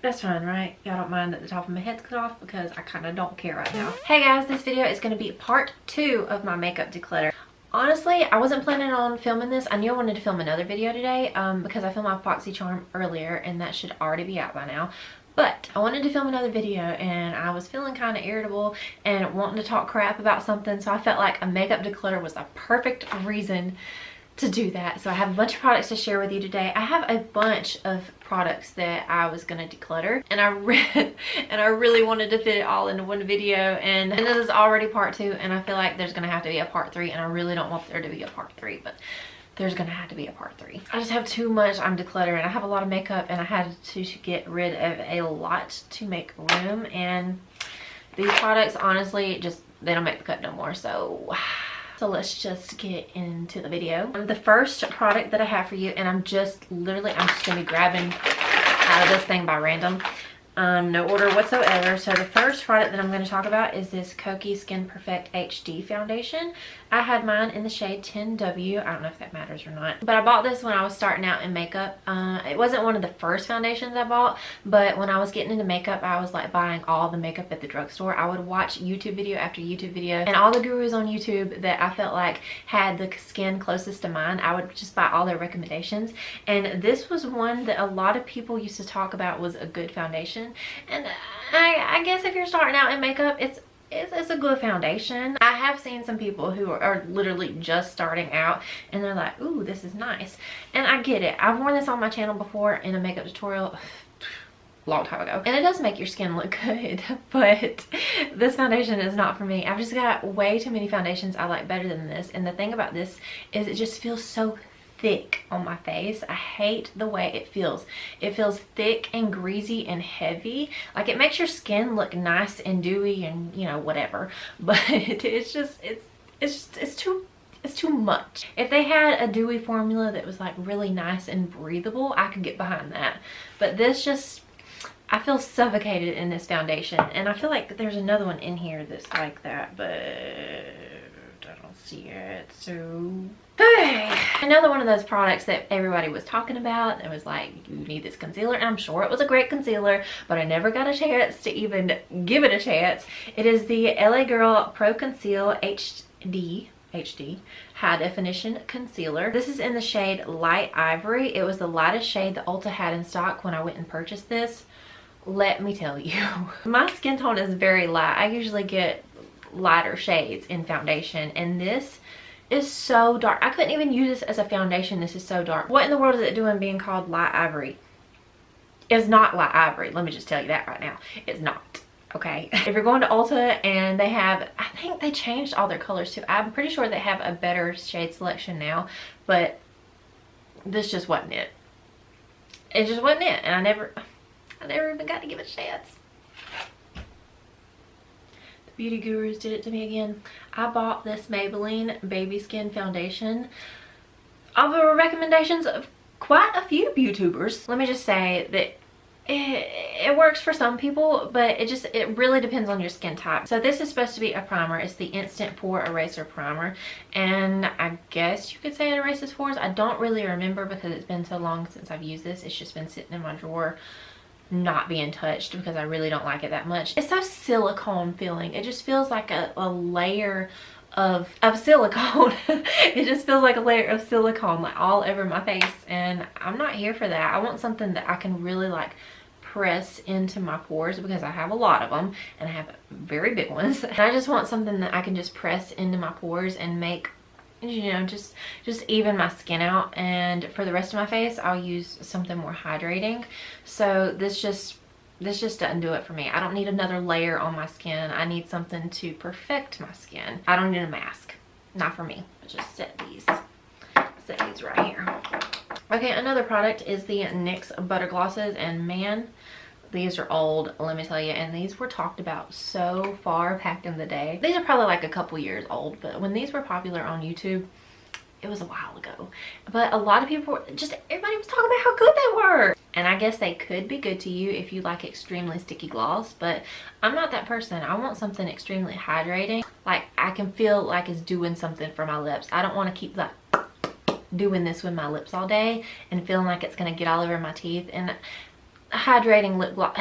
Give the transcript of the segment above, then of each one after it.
That's fine, right? Y'all don't mind that the top of my head's cut off, because I kind of don't care right now. Hey guys, this video is going to be part 2 of my makeup declutter. Honestly, I wasn't planning on filming this. I knew I wanted to film another video today because I filmed my Foxy Charm earlier and that should already be out by now. But I wanted to film another video and I was feeling kind of irritable and wanting to talk crap about something, so I felt like a makeup declutter was a perfect reason to do that. So I have a bunch of products to share with you today. I have a bunch of products that I was gonna declutter, and I really wanted to fit it all into one video, and this is already part 2, and I feel like there's gonna have to be a part 3, and I really don't want there to be a part 3, but there's gonna have to be a part 3. I just have too much. I'm decluttering. I have a lot of makeup and I had to get rid of a lot to make room, and these products honestly just, they don't make the cut no more. So let's just get into the video. The first product that I have for you, and I'm just gonna be grabbing out of this thing by random. No order whatsoever. So the first product that I'm going to talk about is this Kokie Skin Perfect HD foundation. I had mine in the shade 10W. I don't know if that matters or not, but I bought this when I was starting out in makeup. It wasn't one of the first foundations I bought, but when I was getting into makeup, I was like buying all the makeup at the drugstore. I would watch YouTube video after YouTube video, and all the gurus on YouTube that I felt like had the skin closest to mine, I would just buy all their recommendations, and this was one that a lot of people used to talk about was a good foundation. And I guess if you're starting out in makeup, it's a good foundation. I have seen some people who are literally just starting out and they're like, ooh, this is nice. And I get it. I've worn this on my channel before in a makeup tutorial a long time ago, and it does make your skin look good, but this foundation is not for me. I've just got way too many foundations I like better than this, and the thing about this is it just feels so thick on my face. I hate the way it feels. It feels thick and greasy and heavy. Like, it makes your skin look nice and dewy and, you know, whatever, but it's too much. If they had a dewy formula that was like really nice and breathable, I could get behind that, but this just, I feel suffocated in this foundation. And I feel like there's another one in here that's like that, but I don't see it. So another one of those products that everybody was talking about, it was like, you need this concealer, and I'm sure it was a great concealer, but I never got a chance to even give it a chance. It is the LA Girl Pro Conceal HD High Definition Concealer. This is in the shade Light Ivory. It was the lightest shade that Ulta had in stock when I went and purchased this. Let me tell you, my skin tone is very light. I usually get lighter shades in foundation, and this is so dark. I couldn't even use this as a foundation. This is so dark. What in the world is it doing being called Light Ivory? It's not Light Ivory. Let me just tell you that right now. It's not. Okay. If you're going to Ulta and they have, I think they changed all their colors too. I'm pretty sure they have a better shade selection now, but this just wasn't it. It just wasn't it, and I never even got to give it a chance. Beauty gurus did it to me again. I bought this Maybelline Baby Skin Foundation off of recommendations of quite a few YouTubers. Let me just say that it works for some people, but it really depends on your skin type. So this is supposed to be a primer. It's the Instant Pore Eraser Primer, and I guess you could say it erases pores. I don't really remember because it's been so long since I've used this. It's just been sitting in my drawer not being touched because I really don't like it that much. It's so silicone feeling. It just feels like a layer of silicone. It just feels like a layer of silicone like all over my face, and I'm not here for that. I want something that I can really like press into my pores, because I have a lot of them and I have very big ones, and I just want something that I can just press into my pores and make, you know, just even my skin out. And for the rest of my face, I'll use something more hydrating. So this just doesn't do it for me. I don't need another layer on my skin. I need something to perfect my skin. I don't need a mask. Not for me. But just set these right here. Okay, another product is the NYX Butter Glosses, and man, these are old, let me tell you, and these were talked about so far back in the day. These are probably like a couple years old, but when these were popular on YouTube, it was a while ago. But a lot of people, everybody was talking about how good they were. And I guess they could be good to you if you like extremely sticky gloss, but I'm not that person. I want something extremely hydrating. Like, I can feel like it's doing something for my lips. I don't want to keep like doing this with my lips all day and feeling like it's going to get all over my teeth. And hydrating lip gloss.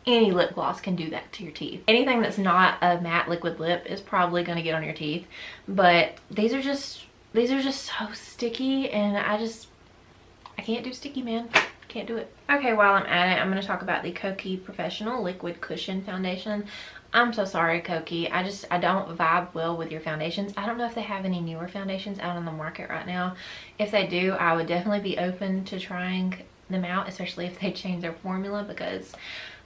Any lip gloss can do that to your teeth. Anything that's not a matte liquid lip is probably going to get on your teeth, but these are just so sticky, and I can't do sticky, man. Can't do it. Okay, while I'm at it, I'm going to talk about the Kokie Professional Liquid Cushion Foundation. I'm so sorry, Kokie. I don't vibe well with your foundations. I don't know if they have any newer foundations out on the market right now. If they do, I would definitely be open to trying them out, especially if they change their formula, because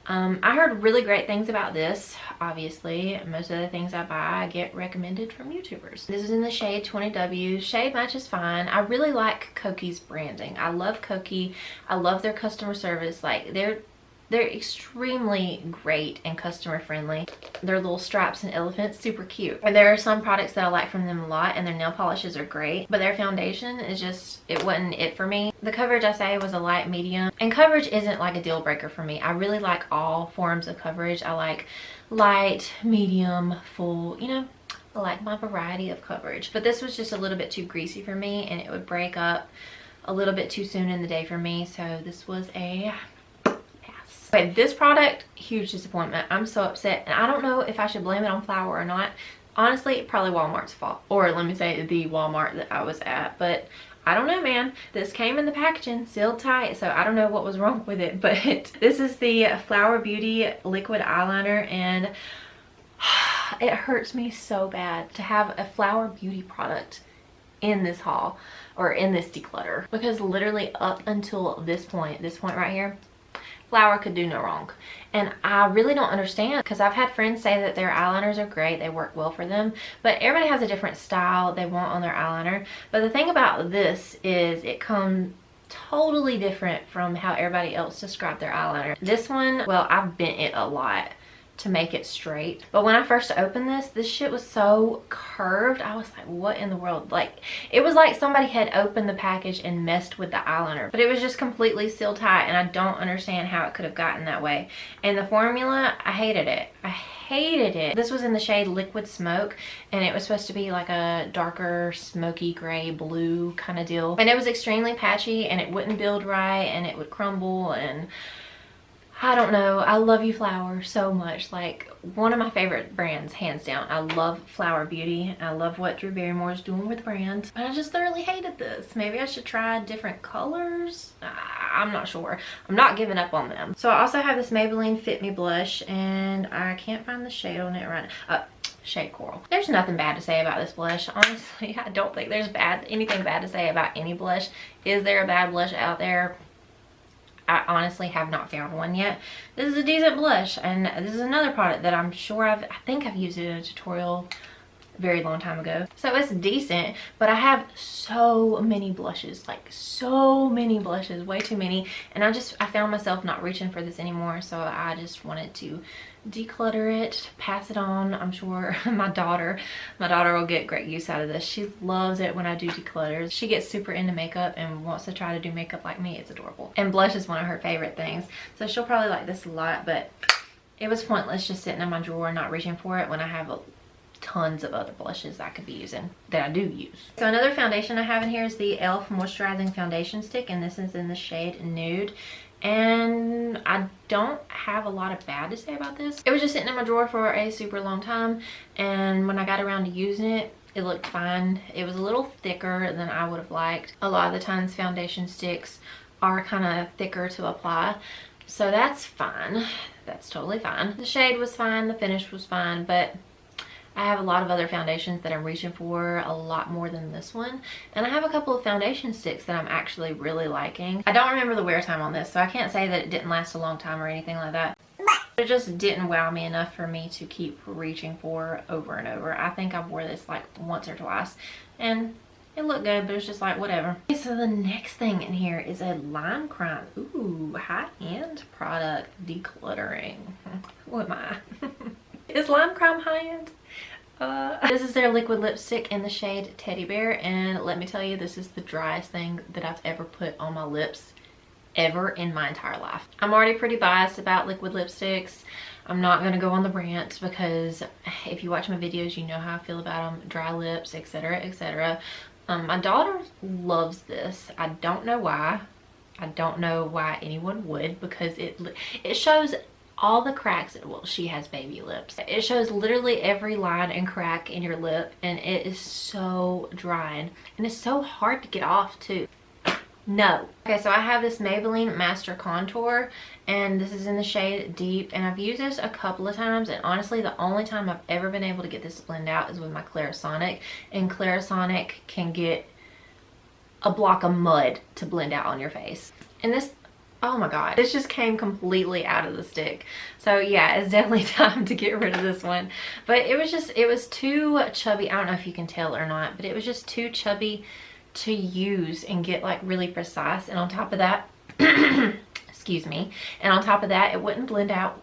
I heard really great things about this. Obviously, most of the things I buy I get recommended from YouTubers. This is in the shade 20W. Shade match is fine. I really like Kokie's branding. I love Kokie. I love their customer service. Like, they're extremely great and customer friendly. Their little stripes and elephants, super cute. And there are some products that I like from them a lot, and their nail polishes are great, but their foundation is just, it wasn't it for me. The coverage, I say, was a light medium, and coverage isn't like a deal breaker for me. I really like all forms of coverage. I like light, medium, full, you know, I like my variety of coverage. But this was just a little bit too greasy for me, and it would break up a little bit too soon in the day for me, so this was a but this product, huge disappointment. I'm so upset, and I don't know if I should blame it on flour or not. Honestly, probably Walmart's fault, or let me say the Walmart that I was at, but I don't know, man. This came in the packaging sealed tight, so I don't know what was wrong with it, but this is the Flower Beauty liquid eyeliner, and it hurts me so bad to have a Flower Beauty product in this haul, or in this declutter, because literally up until this point right here, Flower could do no wrong. And I really don't understand, because I've had friends say that their eyeliners are great, they work well for them, but everybody has a different style they want on their eyeliner. But the thing about this is it comes totally different from how everybody else described their eyeliner. This one, well, I've bent it a lot to make it straight, but when I first opened this shit was so curved. I was like, what in the world? Like, it was like somebody had opened the package and messed with the eyeliner, but it was just completely sealed tight, and I don't understand how it could have gotten that way. And the formula, I hated it. I hated it. This was in the shade Liquid Smoke, and it was supposed to be like a darker smoky gray blue kind of deal, and it was extremely patchy, and it wouldn't build right, and it would crumble, and I don't know. I love you, Flower, so much. Like, one of my favorite brands, hands down. I love Flower Beauty. I love what Drew Barrymore is doing with the brand. But I just thoroughly hated this. Maybe I should try different colors. I'm not sure. I'm not giving up on them. So I also have this Maybelline Fit Me blush, and I can't find the shade on it right now. Shade Coral. There's nothing bad to say about this blush. Honestly, I don't think there's anything bad to say about any blush. Is there a bad blush out there? I honestly have not found one yet. This is a decent blush, and this is another product that I'm sure I think I've used it in a tutorial a very long time ago. So it's decent, but I have so many blushes, like so many blushes, way too many, and I found myself not reaching for this anymore, so I just wanted to declutter it, pass it on. I'm sure my daughter will get great use out of this. She loves it when I do declutters. She gets super into makeup and wants to try to do makeup like me. It's adorable, and blush is one of her favorite things, so she'll probably like this a lot. But it was pointless just sitting in my drawer not reaching for it when I have tons of other blushes I could be using, that I do use. So another foundation I have in here is the e.l.f. Moisturizing Foundation Stick, and this is in the shade Nude. And I don't have a lot of bad to say about this. It was just sitting in my drawer for a super long time, and when I got around to using it, it looked fine. It was a little thicker than I would have liked. A lot of the times foundation sticks are kind of thicker to apply, so that's fine. That's totally fine. The shade was fine, the finish was fine, but I have a lot of other foundations that I'm reaching for a lot more than this one. And I have a couple of foundation sticks that I'm actually really liking. I don't remember the wear time on this, so I can't say that it didn't last a long time or anything like that. It just didn't wow me enough for me to keep reaching for over and over. I think I wore this like once or twice, and it looked good, but it's just like, whatever. Okay, so the next thing in here is a Lime Crime. Ooh, high-end product decluttering. Who am I? Is Lime Crime high-end? This is their liquid lipstick in the shade Teddy Bear, and let me tell you, this is the driest thing that I've ever put on my lips ever in my entire life. I'm already pretty biased about liquid lipsticks. I'm not going to go on the rant, because if you watch my videos, you know how I feel about them. Dry lips, etc., etc. My daughter loves this. I don't know why. I don't know why anyone would, because it shows all the cracks. Well, she has baby lips. It shows literally every line and crack in your lip, and it is so drying, and it's so hard to get off too. No. Okay, so I have this Maybelline Master Contour, and this is in the shade Deep, and I've used this a couple of times, and honestly the only time I've ever been able to get this to blend out is with my Clarisonic, and Clarisonic can get a block of mud to blend out on your face. And this, oh my god, this just came completely out of the stick. So yeah, it's definitely time to get rid of this one. But it was too chubby. I don't know if you can tell or not, but it was just too chubby to use and get like really precise. And on top of that, excuse me, and on top of that, it wouldn't blend out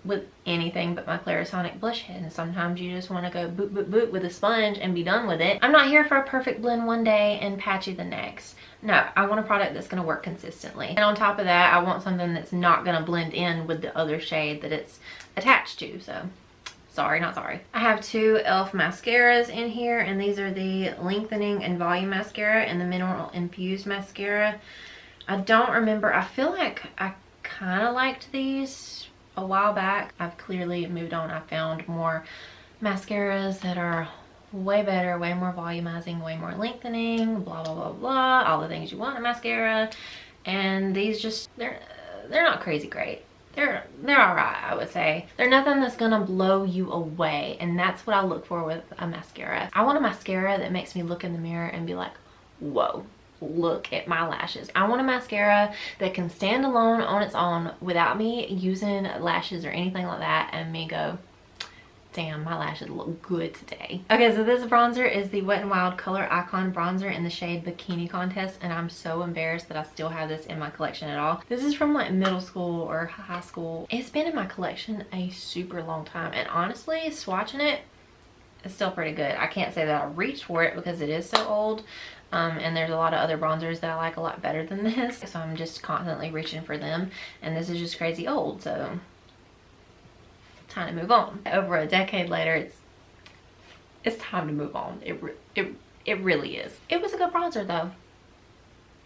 with anything but my Clarisonic blush head. And sometimes you just want to go boop boop boop with a sponge and be done with it. I'm not here for a perfect blend one day and patchy the next. No, I want a product that's going to work consistently. And on top of that, I want something that's not going to blend in with the other shade that it's attached to. So sorry, not sorry. I have two e.l.f. mascaras in here, and these are the Lengthening and Volume Mascara and the Mineral Infused Mascara. I don't remember. I feel like I kind of liked these a while back. I've clearly moved on. I found more mascaras that are way better, way more volumizing, way more lengthening, blah blah blah blah, all the things you want in mascara. And these just, they're not crazy great. They're all right, I would say. They're nothing that's gonna blow you away, and that's what I look for with a mascara. I want a mascara that makes me look in the mirror and be like, whoa, look at my lashes. I want a mascara that can stand alone on its own without me using lashes or anything like that, and me go, damn, my lashes look good today. Okay, so this bronzer is the Wet n Wild Coloricon bronzer in the shade Bikini Contest, and I'm so embarrassed that I still have this in my collection at all. This is from like middle school or high school. It's been in my collection a super long time, and honestly, swatching it, it's still pretty good. I can't say that I reached for it because it is so old, and there's a lot of other bronzers that I like a lot better than this, so I'm just constantly reaching for them, and this is just crazy old, so time to move on. Over a decade later, it's time to move on. It really is. It was a good bronzer though.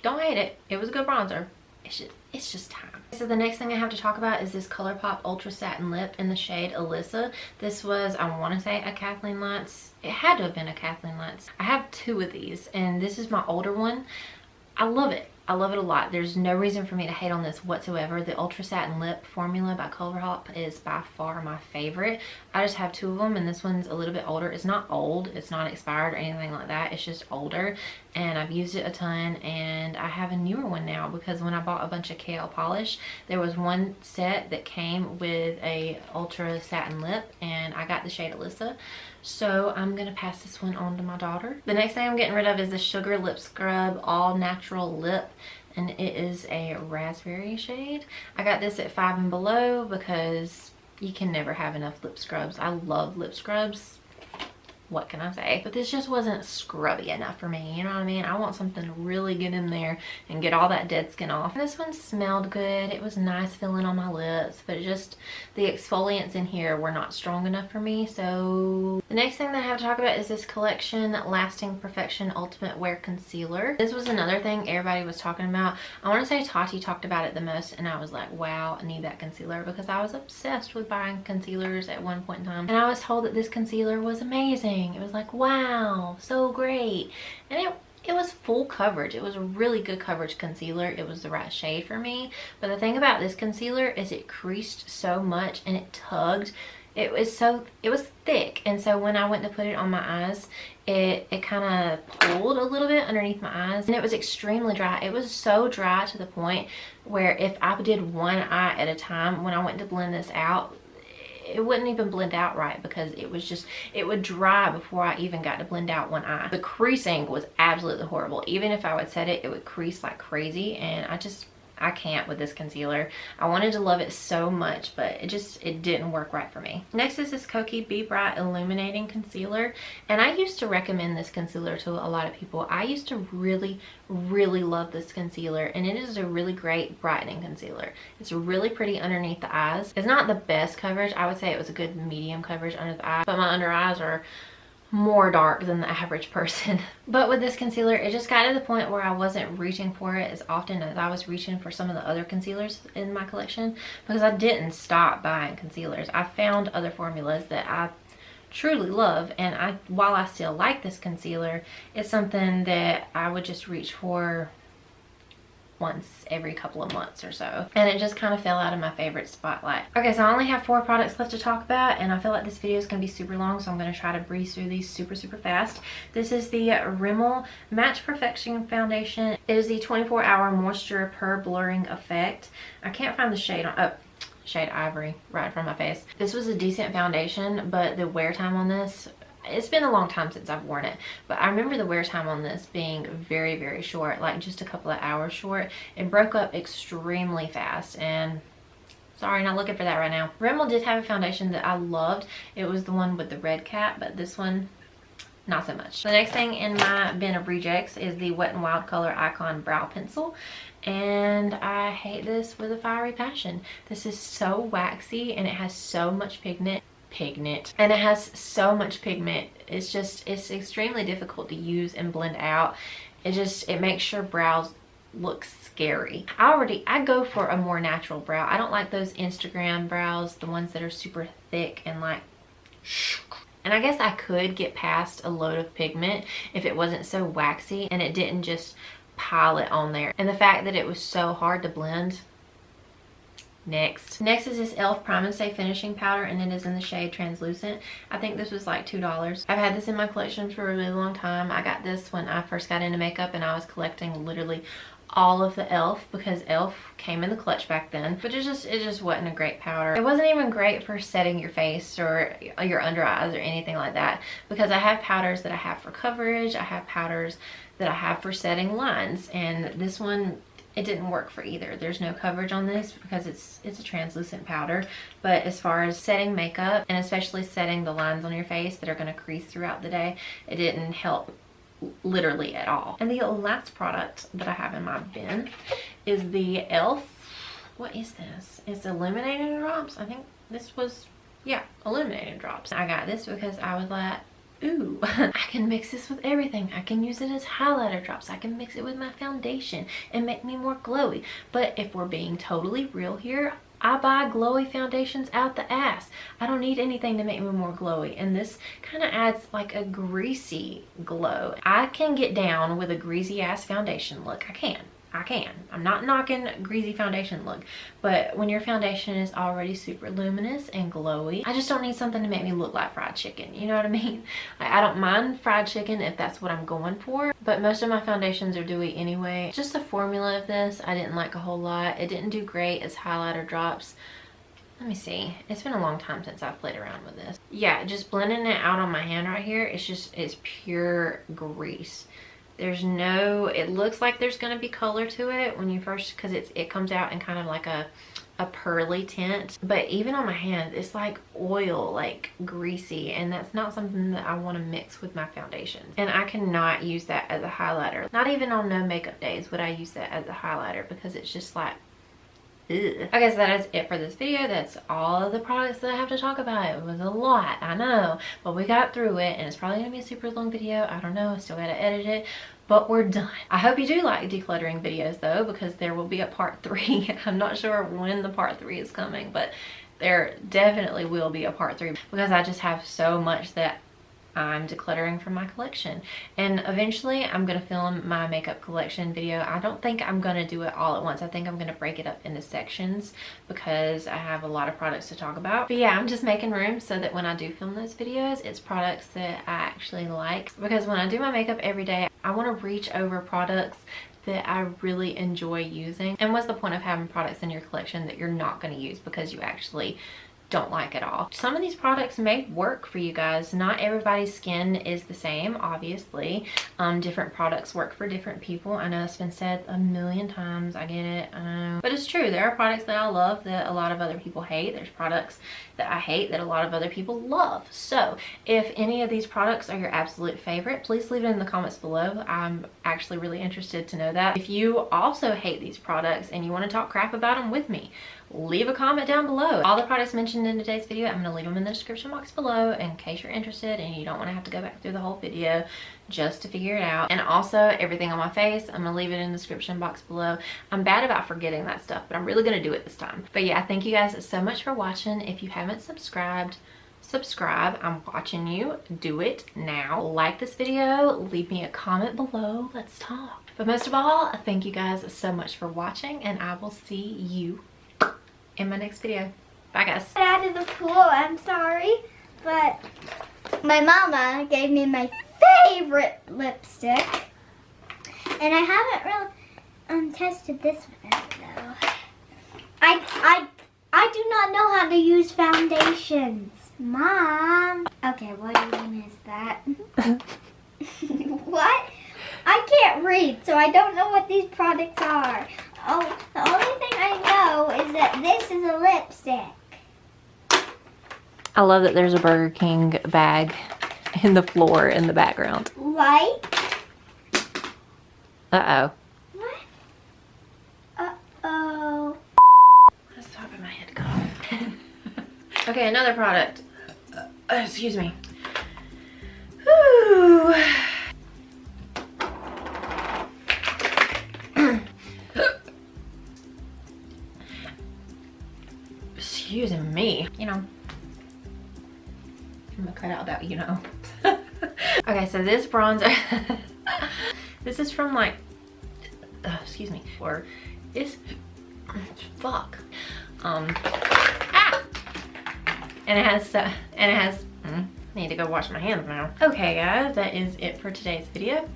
Don't hate it. It was a good bronzer. It's just time. So the next thing I have to talk about is this Colourpop Ultra Satin Lip in the shade Alyssa. This was, I want to say, a Kathleen Lights. It had to have been a Kathleen Lights. I have two of these, and this is my older one. I love it. I love it a lot. There's no reason for me to hate on this whatsoever. The Ultra Satin Lip formula by Colourpop is by far my favorite. I just have two of them, and this one's a little bit older. It's not old. It's not expired or anything like that. It's just older, and I've used it a ton, and I have a newer one now because when I bought a bunch of KL polish, there was one set that came with a Ultra Satin Lip, and I got the shade Alyssa. So I'm gonna pass this one on to my daughter. The next thing I'm getting rid of is the Sugar Lip Scrub All Natural Lip, and it is a raspberry shade. I got this at 5 and Below because you can never have enough lip scrubs. I love lip scrubs. What can I say? But this just wasn't scrubby enough for me, you know what I mean? I want something to really get in there and get all that dead skin off. This one smelled good. It was nice feeling on my lips, but it just, the exfoliants in here were not strong enough for me. So the next thing that I have to talk about is this Collection Lasting Perfection Ultimate Wear Concealer. This was another thing everybody was talking about. I want to say Tati talked about it the most, and I was like, wow, I need that concealer, because I was obsessed with buying concealers at one point in time, and I was told that this concealer was amazing. It was like, wow, so great. And it was full coverage. It was a really good coverage concealer. It was the right shade for me. But the thing about this concealer is it creased so much and it tugged. It was thick, and so when I went to put it on my eyes, it kind of pulled a little bit underneath my eyes, and it was extremely dry. It was so dry to the point where if I did one eye at a time, when I went to blend this out, it wouldn't even blend out right, because it was just, it would dry before I even got to blend out one eye. The creasing was absolutely horrible. Even if I would set it, it would crease like crazy, and I can't with this concealer. I wanted to love it so much, but it didn't work right for me. Next is this Kokie Be Bright Illuminating Concealer, and I used to recommend this concealer to a lot of people. I used to really love this concealer, and it is a really great brightening concealer. It's really pretty underneath the eyes. It's not the best coverage. I would say it was a good medium coverage under the eye, but my under eyes are more dark than the average person. But with this concealer, it just got to the point where I wasn't reaching for it as often as I was reaching for some of the other concealers in my collection, because I didn't stop buying concealers. I found other formulas that I truly love, and while I still like this concealer, it's something that I would just reach for once every couple of months or so, and it just kind of fell out of my favorite spotlight. Okay, so I only have 4 products left to talk about, and I feel like this video is going to be super long, so I'm going to try to breeze through these super fast. This is the Rimmel Match Perfection Foundation. It is the 24-hour moisture per blurring effect. I can't find the shade on shade Ivory right in front of my face. This was a decent foundation, but the wear time on this, it's been a long time since I've worn it, but I remember the wear time on this being very short, like just a couple of hours short. It broke up extremely fast, and sorry, not looking for that right now. Rimmel did have a foundation that I loved. It was the one with the red cap, but this one, not so much. The next thing in my bin of rejects is the Wet n Wild Color Icon Brow Pencil, and I hate this with a fiery passion. This is so waxy, and it has so much pigment, and it has so much pigment. It's extremely difficult to use and blend out. It makes your brows look scary. I go for a more natural brow. I don't like those Instagram brows, the ones that are super thick and like, and I guess I could get past a load of pigment if it wasn't so waxy and it didn't just pile it on there. And the fact that it was so hard to blend. Next is this e.l.f. Prime and Stay Finishing Powder, and it is in the shade Translucent. I think this was like $2. I've had this in my collection for a really long time. I got this when I first got into makeup, and I was collecting literally all of the e.l.f. because e.l.f. came in the clutch back then, but it just wasn't a great powder. It wasn't even great for setting your face or your under eyes or anything like that, because I have powders that I have for coverage, I have powders that I have for setting lines, and this one, it didn't work for either. There's no coverage on this because it's a translucent powder, but as far as setting makeup and especially setting the lines on your face that are going to crease throughout the day, it didn't help literally at all. And the last product that I have in my bin is the e.l.f. What is this? It's Illuminating Drops. I think this was, yeah, Illuminating Drops. I got this because I was like, ooh, I can mix this with everything. I can use it as highlighter drops. I can mix it with my foundation and make me more glowy. But if we're being totally real here, I buy glowy foundations out the ass. I don't need anything to make me more glowy. And this kind of adds like a greasy glow. I can get down with a greasy ass foundation look. I can. I'm not knocking greasy foundation look, but when your foundation is already super luminous and glowy, I just don't need something to make me look like fried chicken. You know what I mean? Like, I don't mind fried chicken if that's what I'm going for, but most of my foundations are dewy anyway. Just the formula of this, I didn't like a whole lot. It didn't do great as highlighter drops. Let me see. It's been a long time since I've played around with this. Yeah, just blending it out on my hand right here, it's pure grease. There's no, it looks like there's going to be color to it when you first, because it comes out in kind of like a pearly tint, but even on my hand it's like oil, like greasy, and that's not something that I want to mix with my foundation. And I cannot use that as a highlighter. Not even on no makeup days would I use that as a highlighter, because it's just like, ugh. Okay, so that is it for this video. That's all of the products that I have to talk about. It was a lot, I know, but we got through it, and it's probably gonna be a super long video. I don't know, I still gotta edit it, but we're done. I hope you do like decluttering videos though, because there will be a part 3. I'm not sure when the part 3 is coming, but there definitely will be a part 3, because I just have so much that I'm decluttering from my collection. And eventually I'm gonna film my makeup collection video. I don't think I'm gonna do it all at once. I think I'm gonna break it up into sections because I have a lot of products to talk about. But yeah, I'm just making room so that when I do film those videos, it's products that I actually like, because when I do my makeup every day, I want to reach over products that I really enjoy using. And what's the point of having products in your collection that you're not going to use because you actually don't like at all? Some of these products may work for you guys. Not everybody's skin is the same, obviously. Different products work for different people. I know it's been said a million times. I get it, I know, but it's true. There are products that I love that a lot of other people hate. There's products that I hate that a lot of other people love. So if any of these products are your absolute favorite, please leave it in the comments below. I'm actually really interested to know that. If you also hate these products and you want to talk crap about them with me, leave a comment down below. All the products mentioned in today's video, I'm going to leave them in the description box below in case you're interested and you don't want to have to go back through the whole video just to figure it out. And also everything on my face, I'm going to leave it in the description box below. I'm bad about forgetting that stuff, but I'm really going to do it this time. But yeah, thank you guys so much for watching. If you haven't subscribed, subscribe. I'm watching you. Do it now. Like this video, leave me a comment below. Let's talk. But most of all, thank you guys so much for watching, and I will see you in my next video. Bye guys. Out of the pool, I'm sorry, but my mama gave me my favorite lipstick, and I haven't really tested this one out though. I do not know how to use foundations, Mom. Okay, what even is that? What? I can't read, so I don't know what these products are. Oh, the only thing I know is that this is a lipstick. I love that there's a Burger King bag in the floor in the background. Right? Uh-oh. What? Uh-oh. That's the top of my head cough. Okay, another product. Excuse me. Whew. Excuse me. You know. I'm gonna cut out that, you know. Okay, so this bronzer, this is from like, excuse me, or it's, fuck. And it has, I need to go wash my hands now. Okay guys, that is it for today's video.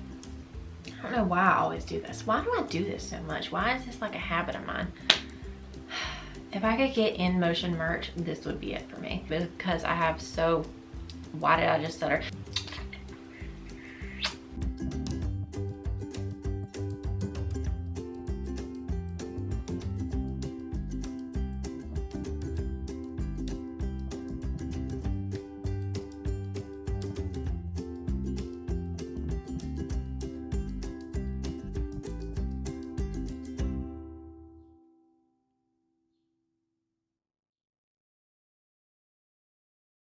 I don't know why I always do this. Why do I do this so much? Why is this like a habit of mine? If I could get in motion merch, this would be it for me, because I have so, why did I just stutter?